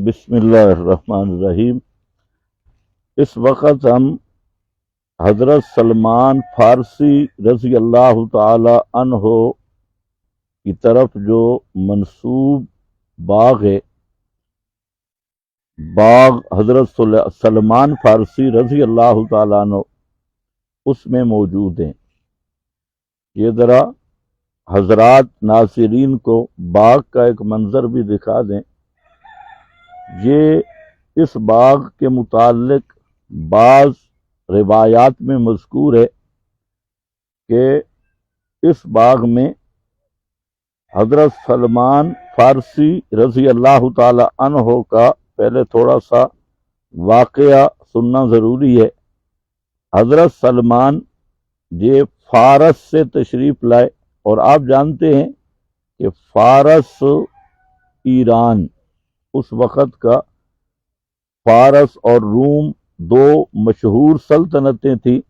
بسم اللہ الرحمن الرحیم۔ اس وقت ہم حضرت سلمان فارسی رضی اللہ تعالی عنہ کی طرف جو منسوب باغ ہے، باغ حضرت سلمان فارسی رضی اللہ تعالی عنہ، اس میں موجود ہیں۔ یہ ذرا حضرات ناظرین کو باغ کا ایک منظر بھی دکھا دیں۔ یہ اس باغ کے متعلق بعض روایات میں مذکور ہے کہ اس باغ میں حضرت سلمان فارسی رضی اللہ تعالی عنہ کا پہلے تھوڑا سا واقعہ سننا ضروری ہے۔ حضرت سلمان یہ فارس سے تشریف لائے، اور آپ جانتے ہیں کہ فارس ایران، اس وقت کا فارس اور روم دو مشہور سلطنتیں تھیں،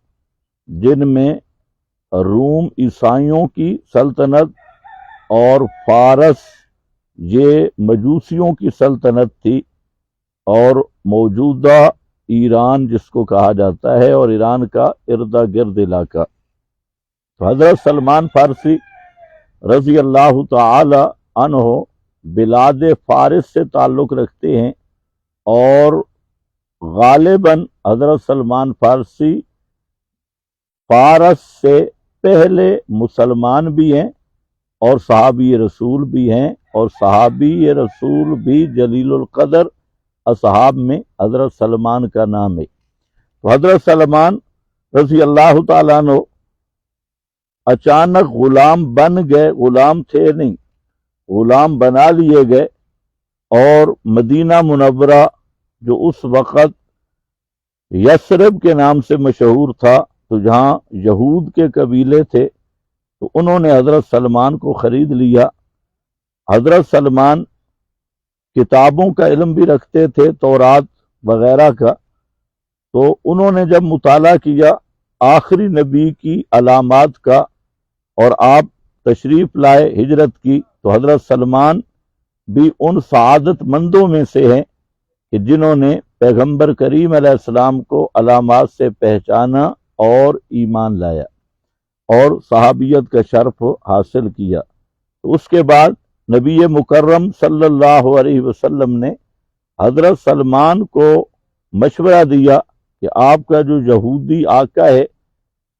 جن میں روم عیسائیوں کی سلطنت اور فارس یہ مجوسیوں کی سلطنت تھی، اور موجودہ ایران جس کو کہا جاتا ہے، اور ایران کا اردا گرد علاقہ۔ تو حضرت سلمان فارسی رضی اللہ تعالی عنہ بلاد فارس سے تعلق رکھتے ہیں، اور غالباً حضرت سلمان فارسی فارس سے پہلے مسلمان بھی ہیں اور صحابی رسول بھی ہیں، اور صحابی رسول بھی جلیل القدر اصحاب میں حضرت سلمان کا نام ہے۔ تو حضرت سلمان رضی اللہ تعالیٰ عنہ اچانک غلام بن گئے، غلام تھے نہیں، غلام بنا لیے گئے، اور مدینہ منورہ جو اس وقت یثرب کے نام سے مشہور تھا، تو جہاں یہود کے قبیلے تھے، تو انہوں نے حضرت سلمان کو خرید لیا۔ حضرت سلمان کتابوں کا علم بھی رکھتے تھے، تورات وغیرہ کا، تو انہوں نے جب مطالعہ کیا آخری نبی کی علامات کا، اور آپ تشریف لائے ہجرت کی، تو حضرت سلمان بھی ان سعادت مندوں میں سے ہیں کہ جنہوں نے پیغمبر کریم علیہ السلام کو علامات سے پہچانا اور ایمان لایا اور صحابیت کا شرف حاصل کیا۔ تو اس کے بعد نبی مکرم صلی اللہ علیہ وسلم نے حضرت سلمان کو مشورہ دیا کہ آپ کا جو یہودی آقا ہے،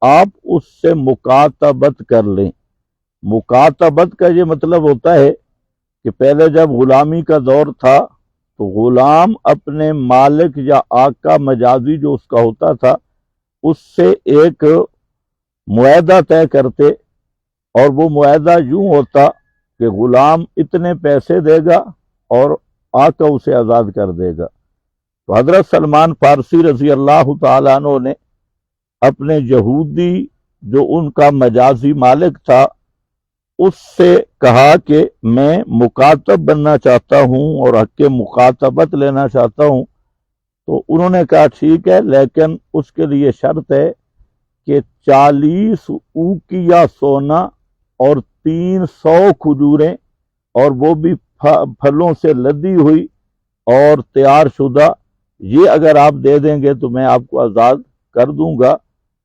آپ اس سے مکاتبت کر لیں۔ مکاتبت کا یہ مطلب ہوتا ہے کہ پہلے جب غلامی کا دور تھا، تو غلام اپنے مالک یا آقا مجازی جو اس کا ہوتا تھا، اس سے ایک معاہدہ طے کرتے، اور وہ معاہدہ یوں ہوتا کہ غلام اتنے پیسے دے گا اور آقا اسے آزاد کر دے گا۔ تو حضرت سلمان فارسی رضی اللہ تعالیٰ عنہ نے اپنے یہودی جو ان کا مجازی مالک تھا، اس سے کہا کہ میں مکاتب بننا چاہتا ہوں اور حق مکاتبت لینا چاہتا ہوں۔ تو انہوں نے کہا ٹھیک ہے، لیکن اس کے لیے شرط ہے کہ 40 اوقیہ سونا اور 300 کھجوریں، اور وہ بھی پھلوں سے لدی ہوئی اور تیار شدہ، یہ اگر آپ دے دیں گے تو میں آپ کو آزاد کر دوں گا۔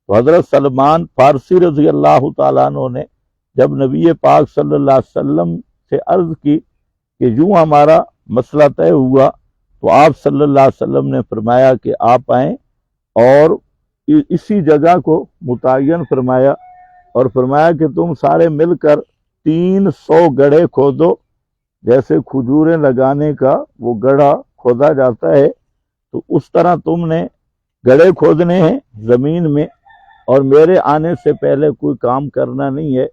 تو حضرت سلمان فارسی رضی اللہ تعالیٰ عنہ نے جب نبی پاک صلی اللہ علیہ وسلم سے عرض کی کہ یوں ہمارا مسئلہ طے ہوا، تو آپ صلی اللہ علیہ وسلم نے فرمایا کہ آپ آئیں، اور اسی جگہ کو متعین فرمایا، اور فرمایا کہ تم سارے مل کر 300 گڑھے کھودو، جیسے کھجوریں لگانے کا وہ گڑھا کھودا جاتا ہے، تو اس طرح تم نے گڑھے کھودنے ہیں زمین میں، اور میرے آنے سے پہلے کوئی کام کرنا نہیں ہے۔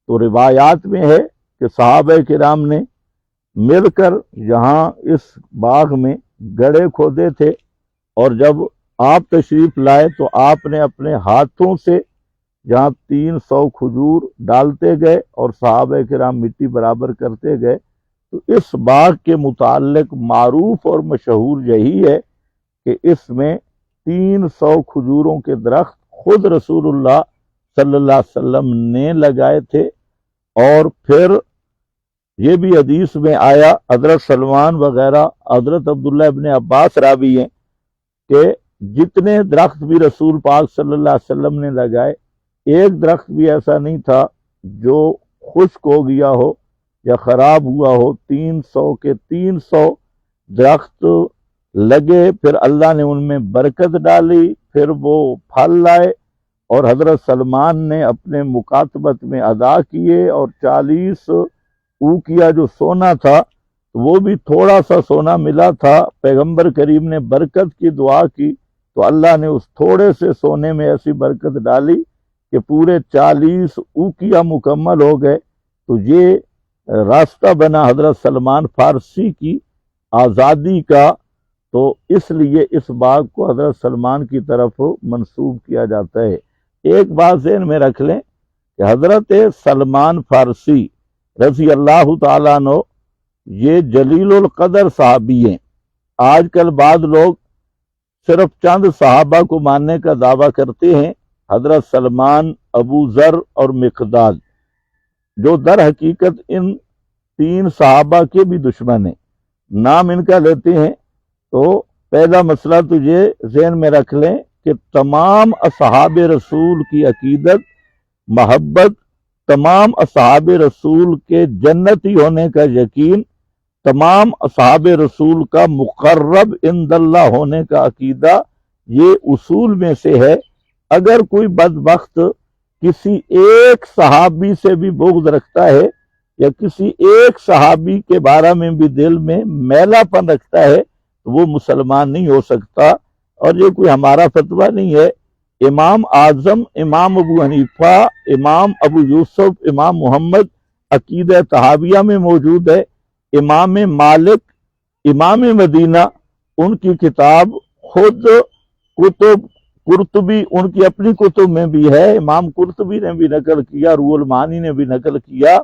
تو روایات میں ہے کہ صحابہ کرام نے مل کر یہاں اس باغ میں گڑھے کھودے تھے، اور جب آپ تشریف لائے تو آپ نے اپنے ہاتھوں سے جہاں 300 کھجور ڈالتے گئے اور صحابہ کرام مٹی برابر کرتے گئے۔ تو اس باغ کے متعلق معروف اور مشہور یہی ہے کہ اس میں 300 کھجوروں کے درخت خود رسول اللہ صلی اللہ علیہ وسلم نے لگائے تھے، اور پھر یہ بھی حدیث میں آیا، حضرت سلمان وغیرہ، حضرت عبداللہ ابن عباس راوی ہیں کہ جتنے درخت بھی رسول پاک صلی اللہ علیہ وسلم نے لگائے، ایک درخت بھی ایسا نہیں تھا جو خشک ہو گیا ہو یا خراب ہوا ہو۔ 300 کے 300 درخت لگے، پھر اللہ نے ان میں برکت ڈالی، پھر وہ پھل لائے، اور حضرت سلمان نے اپنے مکاتبت میں ادا کیے، اور 40 اوقیہ جو سونا تھا وہ بھی تھوڑا سا سونا ملا تھا، پیغمبر کریم نے برکت کی دعا کی تو اللہ نے اس تھوڑے سے سونے میں ایسی برکت ڈالی کہ پورے 40 اوقیہ مکمل ہو گئے۔ تو یہ راستہ بنا حضرت سلمان فارسی کی آزادی کا، تو اس لیے اس باغ کو حضرت سلمان کی طرف منسوب کیا جاتا ہے۔ ایک بات ذہن میں رکھ لیں کہ حضرت سلمان فارسی رضی اللہ تعالیٰ عنہ یہ جلیل القدر صحابی ہیں۔ آج کل بعض لوگ صرف چند صحابہ کو ماننے کا دعویٰ کرتے ہیں، حضرت سلمان، ابو ذر اور مقداد، جو در حقیقت ان 3 صحابہ کے بھی دشمن ہیں، نام ان کا لیتے ہیں۔ تو پہلا مسئلہ تو یہ ذہن میں رکھ لیں کہ تمام اصحاب رسول کی عقیدت، محبت، تمام اصحاب رسول کے جنتی ہونے کا یقین، تمام اصحاب رسول کا مقرب عند اللہ ہونے کا عقیدہ، یہ اصول میں سے ہے۔ اگر کوئی بدبخت کسی ایک صحابی سے بھی بغض رکھتا ہے یا کسی ایک صحابی کے بارے میں بھی دل میں میلا پن رکھتا ہے تو وہ مسلمان نہیں ہو سکتا، اور یہ کوئی ہمارا فتویٰ نہیں ہے۔ امام اعظم، امام ابو حنیفہ، امام ابو یوسف، امام محمد عقیدہ طحاویہ میں موجود ہے۔ امام مالک، امام مدینہ، ان کی کتاب خود کتب قرطبی ان کی اپنی کتب میں بھی ہے، امام قرطبی نے بھی نقل کیا، روح المعانی نے بھی نقل کیا۔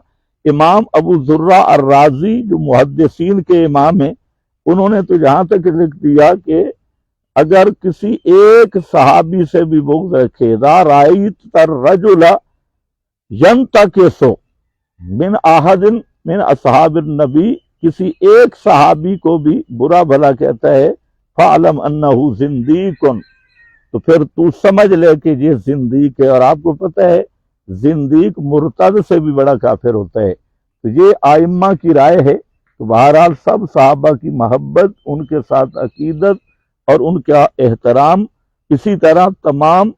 امام ابو زرع الرازی جو محدثین کے امام ہیں، انہوں نے تو یہاں تک لکھ دیا کہ اگر کسی ایک صحابی سے بھی بغض رکھے، اذا رأیت الرجل ینتکس من احد من اصحاب النبی، کسی ایک صحابی کو بھی برا بھلا کہتا ہے، فعلم انہ زندیق، تو پھر تو سمجھ لے کہ یہ زندیق ہے۔ اور آپ کو پتہ ہے زندیق مرتد سے بھی بڑا کافر ہوتا ہے۔ تو یہ ائمہ کی رائے ہے۔ تو بہرحال سب صحابہ کی محبت، ان کے ساتھ عقیدت اور ان کا احترام، اسی طرح تمام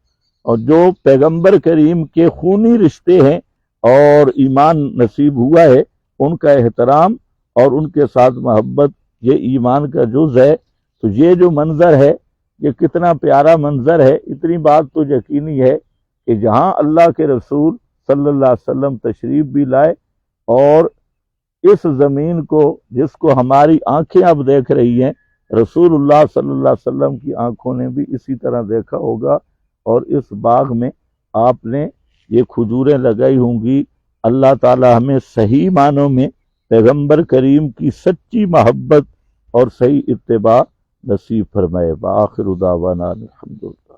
جو پیغمبر کریم کے خونی رشتے ہیں اور ایمان نصیب ہوا ہے، ان کا احترام اور ان کے ساتھ محبت، یہ ایمان کا جز ہے۔ تو یہ جو منظر ہے، یہ کتنا پیارا منظر ہے۔ اتنی بات تو یقینی ہے کہ جہاں اللہ کے رسول صلی اللہ علیہ وسلم تشریف بھی لائے، اور اس زمین کو جس کو ہماری آنکھیں اب دیکھ رہی ہیں، رسول اللہ صلی اللہ علیہ وسلم کی آنکھوں نے بھی اسی طرح دیکھا ہوگا۔ اور اس باغ میں آپ نے یہ کھجوریں لگائی ہوں گی۔ اللہ تعالی ہمیں صحیح معنوں میں پیغمبر کریم کی سچی محبت اور صحیح اتباع نصیب فرمائے۔ بآخر دعوانا الحمدللہ۔